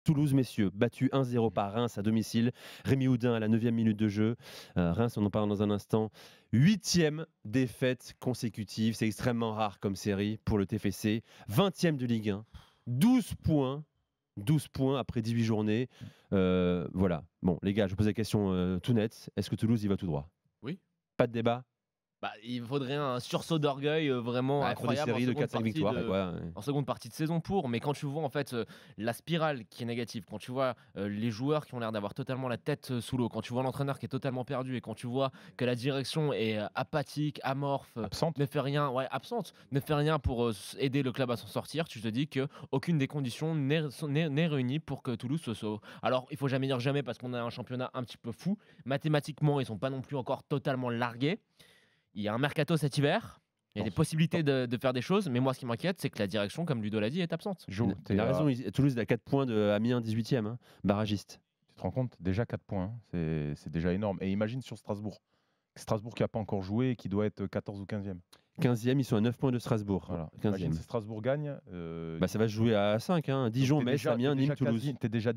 Toulouse, messieurs, battu 1-0 par Reims à domicile. Rémi Houdin à la 9e minute de jeu. Reims, on en parle dans un instant. 8e défaite consécutive. C'est extrêmement rare comme série pour le TFC. 20e de Ligue 1. 12 points. 12 points après 18 journées. Voilà. Bon, les gars, je vous pose la question tout nette. Est-ce que Toulouse y va tout droit? Oui. Pas de débat? Bah, il faudrait un sursaut d'orgueil vraiment Pour des incroyable séries de 4-5 victoires. en seconde partie de saison pour. Mais quand tu vois en fait la spirale qui est négative, quand tu vois les joueurs qui ont l'air d'avoir totalement la tête sous l'eau, quand tu vois l'entraîneur qui est totalement perdu et quand tu vois que la direction est apathique, amorphe, Absente. ne fait rien, absente, ne fait rien pour aider le club à s'en sortir, tu te dis que aucune des conditions n'est réunie pour que Toulouse se sauve. Alors il faut jamais dire jamais parce qu'on a un championnat un petit peu fou. Mathématiquement, ils sont pas non plus encore totalement largués. Il y a un mercato cet hiver. Il y a des possibilités de faire des choses, mais moi, ce qui m'inquiète, c'est que la direction, comme Ludo l'a dit, est absente. Il a raison. Toulouse a 4 points de Amiens, 18e, hein, barragiste. Tu te rends compte? Déjà 4 points, hein. C'est déjà énorme. Et imagine sur Strasbourg. Strasbourg qui n'a pas encore joué et qui doit être 14 ou 15e. 15e, ils sont à 9 points de Strasbourg. Voilà. 15e. Imagine si Strasbourg gagne. Ça va se jouer à 5. Hein. Dijon, Metz, Amiens, Nîmes, Toulouse. Tu es déjà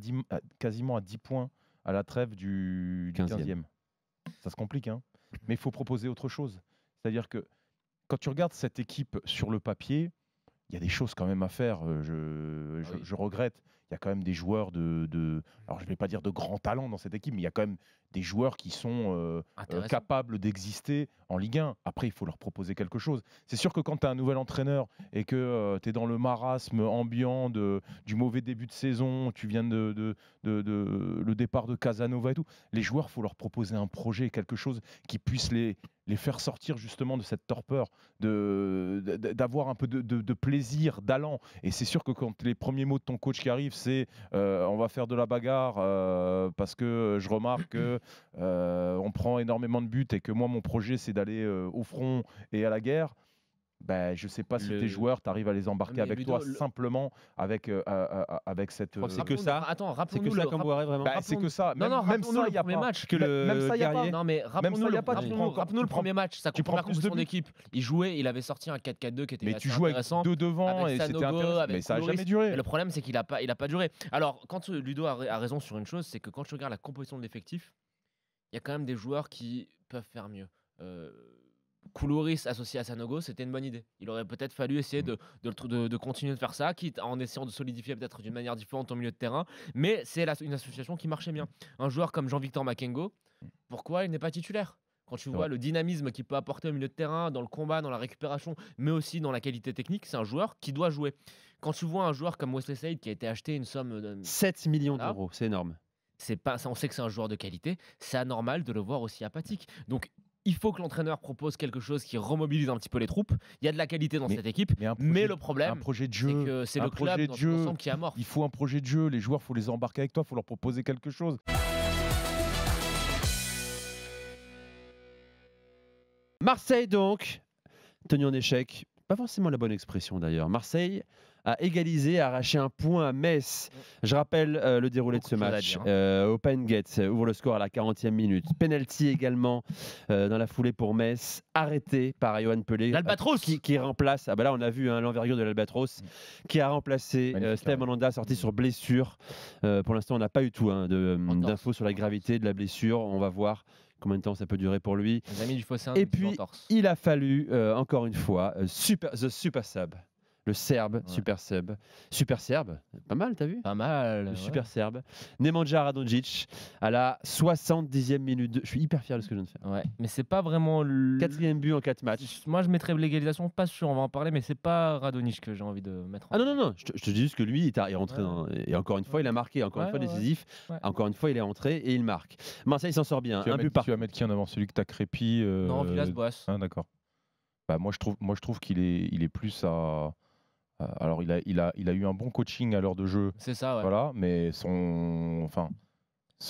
quasiment à 10 points à la trêve du 15e. Ça se complique, hein. Mais il faut proposer autre chose. C'est-à-dire que quand tu regardes cette équipe sur le papier, il y a des choses quand même à faire. Je regrette. Il y a quand même des joueurs alors je ne vais pas dire de grands talents dans cette équipe, mais il y a quand même des joueurs qui sont capables d'exister en Ligue 1. Après, il faut leur proposer quelque chose. C'est sûr que quand tu as un nouvel entraîneur et que tu es dans le marasme ambiant du mauvais début de saison, tu viens le départ de Casanova et tout, les joueurs, il faut leur proposer un projet, quelque chose qui puisse les faire sortir justement de cette torpeur, d'avoir un peu de plaisir, d'allant. Et c'est sûr que quand les premiers mots de ton coach qui arrivent, c'est on va faire de la bagarre parce que je remarque que on prend énormément de buts et que moi mon projet c'est d'aller au front et à la guerre. Ben, je ne sais pas si tes joueurs, tu arrives à les embarquer avec Ludo, toi simplement avec cette. C'est que ça. Attends, C'est rappelons-nous que ça Camboire, vraiment. C'est que ça. Non, Même ça, il y a premier pas. match. Même ça, il y a pas. Non, mais rappelons-nous le premier match. Sa tu prends première plus de composition d'équipe. Il jouait, il avait sorti un 4-4-2 qui était Mais assez tu joues avec intéressant. deux devant et c'était intéressant. Mais ça n'a jamais duré. Mais le problème, c'est qu'il n'a pas duré. Alors, quand Ludo a raison sur une chose, c'est que quand tu regardes la composition de l'effectif, il y a quand même des joueurs qui peuvent faire mieux. Koulouris associé à Sanogo, c'était une bonne idée. Il aurait peut-être fallu essayer de continuer de faire ça, quitte en essayant de solidifier peut-être d'une manière différente au milieu de terrain. Mais c'est une association qui marchait bien. Un joueur comme Jean-Victor Makengo, pourquoi il n'est pas titulaire? Quand tu vois le dynamisme qu'il peut apporter au milieu de terrain, dans le combat, dans la récupération, mais aussi dans la qualité technique, c'est un joueur qui doit jouer. Quand tu vois un joueur comme Wesley Saïd qui a été acheté une somme de 7 millions d'euros, c'est énorme. On sait que c'est un joueur de qualité, c'est anormal de le voir aussi apathique. Donc il faut que l'entraîneur propose quelque chose qui remobilise un petit peu les troupes. Il y a de la qualité dans cette équipe, mais le problème, c'est que c'est le club dans son ensemble qui est amorphe. Il faut un projet de jeu. Les joueurs, il faut les embarquer avec toi, il faut leur proposer quelque chose. Marseille donc, tenu en échec. Pas forcément la bonne expression d'ailleurs. Marseille a égalisé, a arraché un point à Metz. Je rappelle le déroulé de ce match. Open Gate ouvre le score à la 40e minute. Penalty également dans la foulée pour Metz. Arrêté par Yohan Pelé. L'Albatros qui remplace. Ah bah là on a vu l'envergure de l'Albatros qui a remplacé Steve Mandanda sorti sur blessure. Pour l'instant on n'a pas eu tout d'infos sur la gravité de la blessure. On va voir combien de temps ça peut durer pour lui. Les amis du Fossin, et puis il a fallu encore une fois the super sub. Le Serbe, super Serbe, pas mal, t'as vu? Pas mal. Le super Serbe. Nemanja Radonjic à la 70e minute. Je suis hyper fier de ce que je viens de faire. Ouais, mais c'est pas vraiment le 4e but en 4 matchs. Moi, je mettrais l'égalisation, pas sûr, on va en parler, mais c'est pas Radonjic que j'ai envie de mettre. Ah non, je te dis juste que lui, il est rentré dans... Et encore une fois, il a marqué, encore une fois décisif. Encore une fois, il est rentré et il marque. Marseille s'en sort bien. Tu vas mettre qui en avant? Celui que t'as crépi Non, Villas-Boas. Ah, d'accord. Bah, moi, je trouve qu'il est plus à... Alors, il a eu un bon coaching à l'heure de jeu. C'est ça, ouais. Voilà, mais son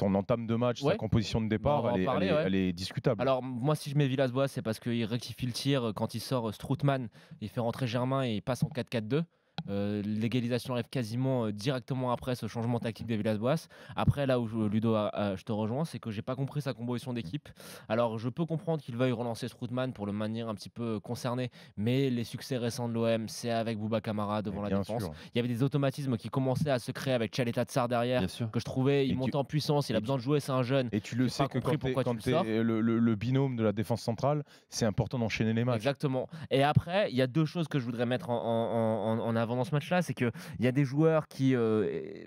entame de match, sa composition de départ, elle est discutable. Alors, moi, si je mets Villas-Boas, c'est parce qu'il rectifie le tir quand il sort Strootman, il fait rentrer Germain et il passe en 4-4-2. L'égalisation arrive quasiment directement après ce changement tactique de Villas-Boas. Après, là où Ludo, je te rejoins, c'est que j'ai pas compris sa composition d'équipe. Alors, je peux comprendre qu'il veuille relancer Strootman pour le maintenir un petit peu concerné, mais les succès récents de l'OM, c'est avec Bouba Kamara devant la défense. Il y avait des automatismes qui commençaient à se créer avec Tchaleta Tsar derrière, que je trouvais, il montait en puissance, il a besoin de jouer, c'est un jeune. Et tu le sais que quand tu es le binôme de la défense centrale, c'est important d'enchaîner les matchs. Exactement. Et après, il y a deux choses que je voudrais mettre en avant dans ce match-là, c'est qu'il y a des joueurs qui,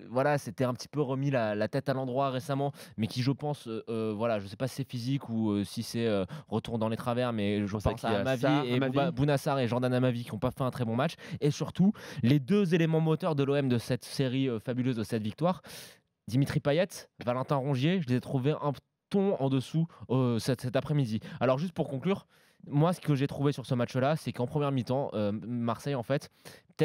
voilà, s'étaient un petit peu remis la tête à l'endroit récemment, mais qui, je pense, voilà, je sais pas si c'est physique ou si c'est retour dans les travers, mais je pense à Amavi et Bounassar et Jordan Amavi qui n'ont pas fait un très bon match. Et surtout, les deux éléments moteurs de l'OM de cette série fabuleuse, de cette victoire, Dimitri Payet, Valentin Rongier, je les ai trouvés un ton en dessous cet après-midi. Alors juste pour conclure, moi ce que j'ai trouvé sur ce match-là, c'est qu'en première mi-temps, Marseille en fait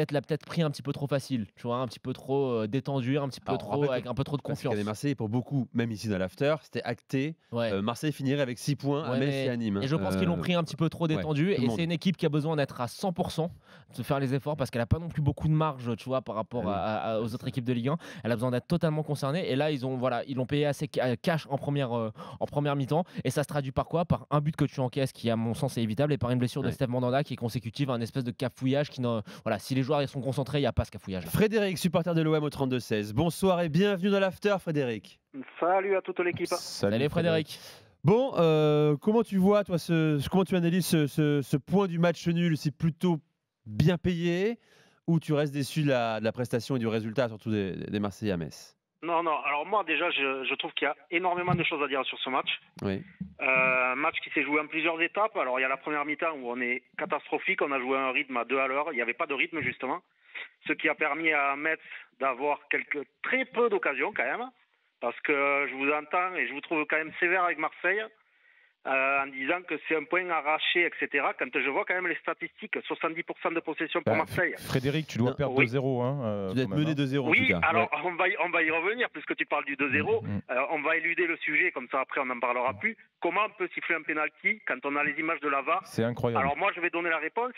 l'a peut-être pris un petit peu trop facile, tu vois, un petit peu trop détendu, un petit peu trop avec un peu trop de confiance. Les Marseillais, pour beaucoup, même ici dans l'after, c'était acté. Marseille finirait avec 6 points à Metz et à Nîmes. Et je pense qu'ils l'ont pris un petit peu trop détendu. Et c'est une équipe qui a besoin d'être à 100%, de faire les efforts parce qu'elle n'a pas non plus beaucoup de marge, tu vois, par rapport aux autres équipes de Ligue 1. Elle a besoin d'être totalement concernée. Et là, ils l'ont payé assez cash en première mi-temps. Et ça se traduit par quoi? Par un but que tu encaisses qui, à mon sens, est évitable, et par une blessure de Steve Mandanda qui est consécutive à un espèce de cafouillage qui, voilà, si les joueurs ils sont concentrés, il n'y a pas ce cafouillage. Frédéric, supporter de l'OM au 32-16. Bonsoir et bienvenue dans l'after, Frédéric. Salut à toute l'équipe. Salut Frédéric. Bon, comment tu vois, toi, comment tu analyses ce point du match nul? C'est plutôt bien payé ou tu restes déçu de la prestation et du résultat, surtout des Marseillais à Metz? Non, alors moi déjà, je trouve qu'il y a énormément de choses à dire sur ce match. Oui. Match qui s'est joué en plusieurs étapes. Alors il y a la première mi-temps où on est catastrophique, on a joué un rythme à 2 à l'heure, il n'y avait pas de rythme justement. Ce qui a permis à Metz d'avoir très peu d'occasions quand même, parce que je vous entends et je vous trouve quand même sévère avec Marseille, en disant que c'est un point arraché, etc. Quand je vois quand même les statistiques, 70% de possession pour Marseille. Frédéric, tu dois perdre 2-0. Tu dois être mené 2-0 en tout cas. Alors on va y revenir, puisque tu parles du 2-0. On va éluder le sujet, comme ça après on n'en parlera plus. Comment on peut siffler un penalty quand on a les images de la VAR? C'est incroyable. Alors moi je vais donner la réponse,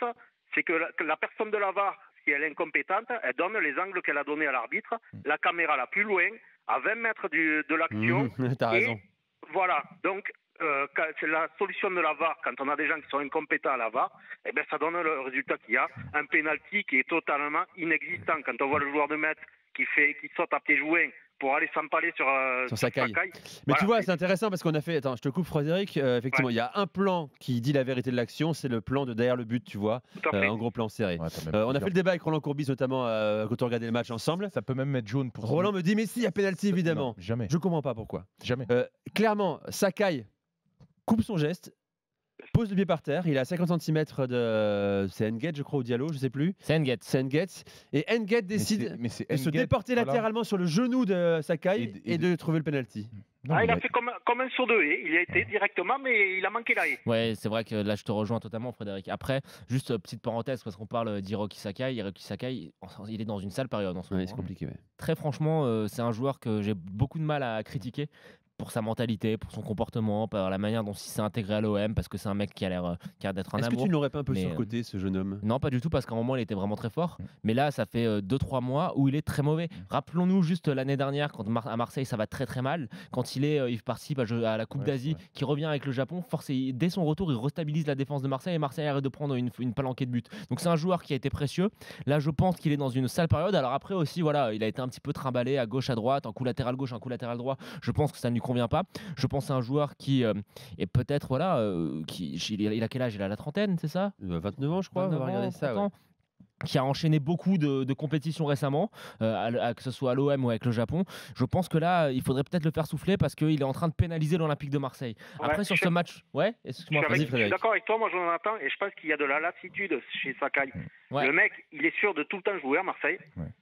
c'est que la personne de la VAR, si elle est incompétente, elle donne les angles qu'elle a donnés à l'arbitre, la caméra la plus loin, à 20 mètres de l'action. T'as raison. Voilà, donc c'est la solution de la VAR, quand on a des gens qui sont incompétents à la VAR, eh ben, ça donne le résultat qu'il y a, un penalty qui est totalement inexistant. Quand on voit le joueur de Metz qui saute à pieds joints pour aller s'empaler sur Sakai. Mais voilà. Tu vois, c'est intéressant parce qu'on a fait... Attends, je te coupe Frédéric. Effectivement, il y a un plan qui dit la vérité de l'action, c'est le plan de derrière le but, tu vois, en gros plan serré. On a fait le débat avec Roland Courbis notamment quand on regardait le match ensemble. Ça peut même mettre jaune pour Roland me dit, mais si, il y a pénalty évidemment. Non, jamais. Je comprends pas pourquoi. Jamais. Clairement, Sakai coupe son geste, pose le pied par terre, il est à 50 cm de... C'est N'Guet, je crois, ou Diallo, je sais plus. C'est N'Guet. Et N'Guet décide de se déporter latéralement sur le genou de Sakai et de trouver le penalty. Non, il a fait comme un saut de haie, il y a été directement, mais il a manqué la haie. Ouais, c'est vrai que là je te rejoins totalement, Frédéric. Après, juste petite parenthèse, parce qu'on parle d'Hiroki Sakai. Hiroki Sakai, il est dans une sale période en ce moment. C'est compliqué. Très franchement, c'est un joueur que j'ai beaucoup de mal à critiquer pour sa mentalité, pour son comportement, par la manière dont il s'est intégré à l'OM, parce que c'est un mec qui a l'air d'être un amour. Est-ce que tu ne l'aurais pas un peu surcoté, ce jeune homme? Non, pas du tout, parce qu'à un moment, il était vraiment très fort. Mais là, ça fait 2-3 mois où il est très mauvais. Rappelons-nous juste l'année dernière, quand à Marseille, ça va très très mal. Quand il participe à la Coupe d'Asie, qui revient avec le Japon, dès son retour, il restabilise la défense de Marseille et Marseille arrête de prendre une palanquée de buts. Donc c'est un joueur qui a été précieux. Là, je pense qu'il est dans une sale période. Alors après aussi, voilà, il a été un petit peu trimballé à gauche, à droite, un coup latéral gauche, un coup latéral droit. Je pense que ça ne lui convient pas. Je pense à un joueur qui est peut-être, voilà, il a quel âge? Il a la trentaine, c'est ça? 29 ans, je crois. On va regarder ça. Qui a enchaîné beaucoup de compétitions récemment, que ce soit à l'OM ou avec le Japon. Je pense que là, il faudrait peut-être le faire souffler parce qu'il est en train de pénaliser l'Olympique de Marseille. Après, sur ce match... Ouais, excuse-moi. Je suis d'accord avec toi, moi Jonathan, et je pense qu'il y a de la lassitude chez Sakai. Le mec, il est sûr de tout le temps jouer à Marseille.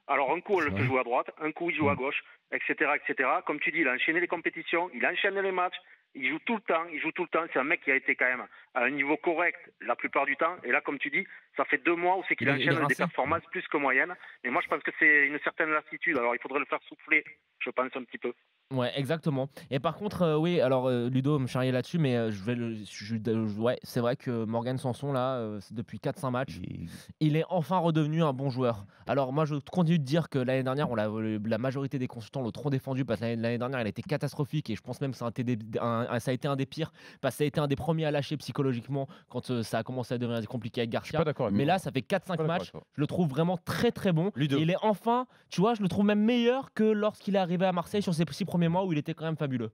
Alors un coup, on le fait jouer à droite, un coup, il joue à gauche, etc., etc. Comme tu dis, il a enchaîné les compétitions, il enchaîne les matchs. Il joue tout le temps. C'est un mec qui a été quand même à un niveau correct la plupart du temps. Et là, comme tu dis, ça fait 2 mois où c'est qu'il enchaîne des performances plus que moyennes. Mais moi, je pense que c'est une certaine lassitude. Alors, il faudrait le faire souffler, je pense, un petit peu. Ouais, exactement. Et par contre, oui, alors Ludo me charriait là-dessus, mais ouais, c'est vrai que Morgan Sanson, là, depuis 4-5 matchs, il est enfin redevenu un bon joueur. Alors moi, je continue de dire que l'année dernière, la majorité des consultants l'ont trop défendu parce que l'année dernière, il a été catastrophique et je pense même que ça a été un des pires parce que ça a été un des premiers à lâcher psychologiquement quand ça a commencé à devenir compliqué avec Je suis Garcia. pas d'accord avec Mais toi. là, ça fait 4-5 d'accord matchs, avec toi. je le trouve vraiment très très bon. Ludo. Et il est enfin, tu vois, je le trouve même meilleur que lorsqu'il est arrivé à Marseille sur ses 6 premiers mois où il était quand même fabuleux.